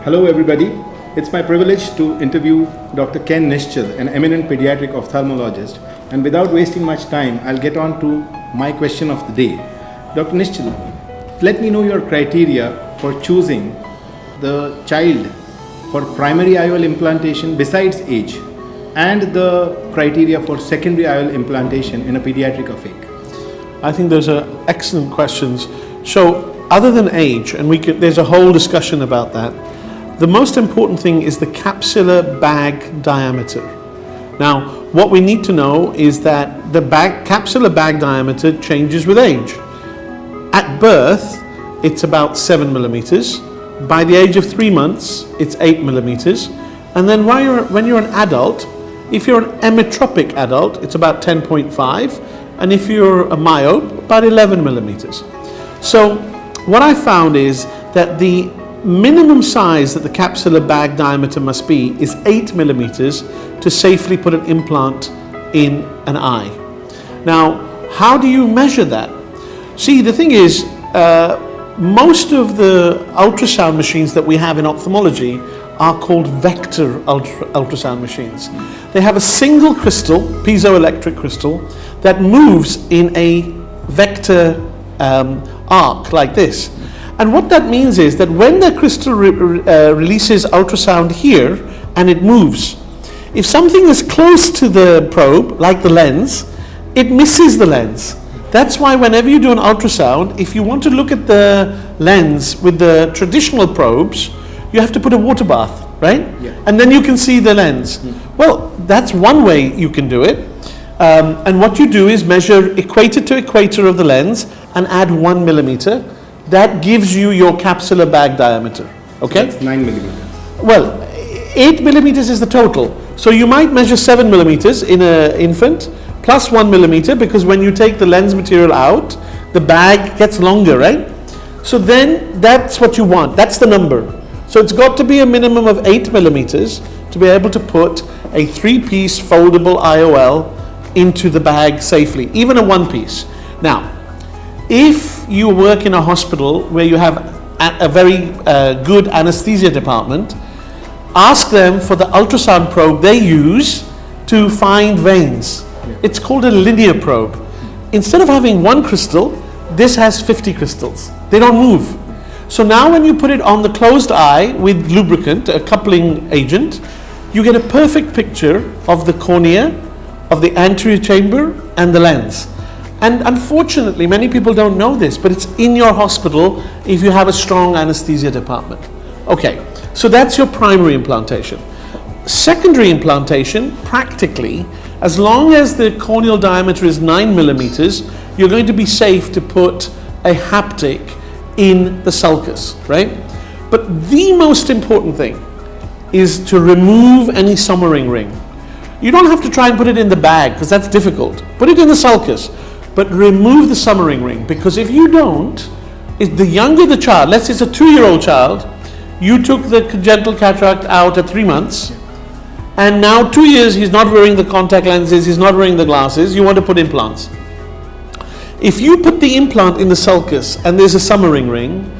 Hello everybody. It's my privilege to interview Dr. Ken Nischal, an eminent pediatric ophthalmologist. And without wasting much time, I'll get on to my question of the day. Dr. Nischal, let me know your criteria for choosing the child for primary IOL implantation besides age, and the criteria for secondary IOL implantation in a pediatric aphakic. I think those are excellent questions. So, other than age, and there's a whole discussion about that, the most important thing is the capsular bag diameter. Now, what we need to know is that the capsular bag diameter changes with age. At birth, it's about 7 millimeters. By the age of 3 months, it's 8 millimeters. And then when you're an adult, if you're an emetropic adult, it's about 10.5. And if you're a myope, about 11 millimeters. So what I found is that the minimum size that the capsular bag diameter must be is 8 millimeters to safely put an implant in an eye. Now, how do you measure that? See, the thing is, most of the ultrasound machines that we have in ophthalmology are called vector ultrasound machines. They have a single crystal, piezoelectric crystal, that moves in a vector arc like this. And what that means is that when the crystal releases ultrasound here and it moves, if something is close to the probe, like the lens, it misses the lens. That's why whenever you do an ultrasound, if you want to look at the lens with the traditional probes, you have to put a water bath, right? Yeah. And then you can see the lens. Well, that's one way you can do it. And what you do is measure equator to equator of the lens and add 1 millimeter. That gives you your capsular bag diameter. Okay? So that's 9 millimeters. Well, 8 millimeters is the total. So you might measure 7 millimeters in an infant, plus 1 millimeter, because when you take the lens material out, the bag gets longer, right? So then that's what you want. That's the number. So it's got to be a minimum of 8 millimeters to be able to put a 3-piece foldable IOL into the bag safely, even a 1-piece. Now, if you work in a hospital where you have a very good anesthesia department, ask them for the ultrasound probe they use to find veins. It's called a linear probe. Instead of having one crystal, this has 50 crystals. They don't move. So now when you put it on the closed eye with lubricant, a coupling agent, you get a perfect picture of the cornea, of the anterior chamber, and the lens. And unfortunately, many people don't know this, but it's in your hospital if you have a strong anesthesia department. Okay, so that's your primary implantation. Secondary implantation, practically, as long as the corneal diameter is 9 millimeters, you're going to be safe to put a haptic in the sulcus, right? But the most important thing is to remove any summering ring. You don't have to try and put it in the bag, because that's difficult. Put it in the sulcus. But remove the summering ring, because if you don't, the younger the child, let's say it's a 2-year-old child, you took the congenital cataract out at 3 months, and now 2 years he's not wearing the contact lenses, he's not wearing the glasses, you want to put implants. If you put the implant in the sulcus and there's a summering ring,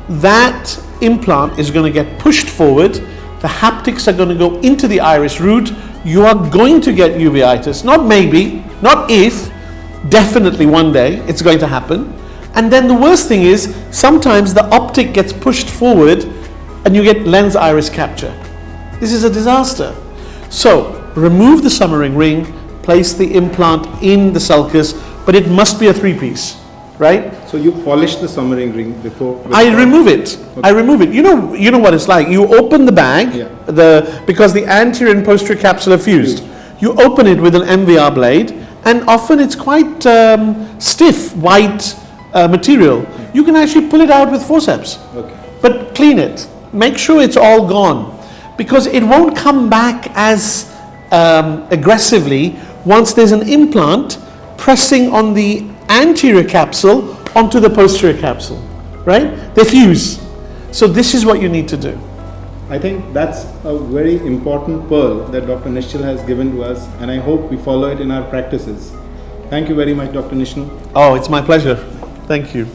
that implant is going to get pushed forward, the haptics are going to go into the iris root, you are going to get uveitis, not maybe, not if, definitely one day it's going to happen. And then the worst thing is sometimes the optic gets pushed forward and you get lens iris capture. This is a disaster. So remove the summering ring, place the implant in the sulcus, but it must be a 3-piece, right? So you polish the summering ring before? I remove it. Okay. I remove it. You know what it's like. You open the bag, because the anterior and posterior capsule are fused. You open it with an MVR blade, and often it's quite stiff, white material. You can actually pull it out with forceps. Okay. But clean it. Make sure it's all gone, because it won't come back as aggressively once there's an implant pressing on the anterior capsule onto the posterior capsule, right? They fuse. So this is what you need to do. I think that's a very important pearl that Dr. Nischal has given to us, and I hope we follow it in our practices. Thank you very much, Dr. Nischal. Oh, it's my pleasure. Thank you.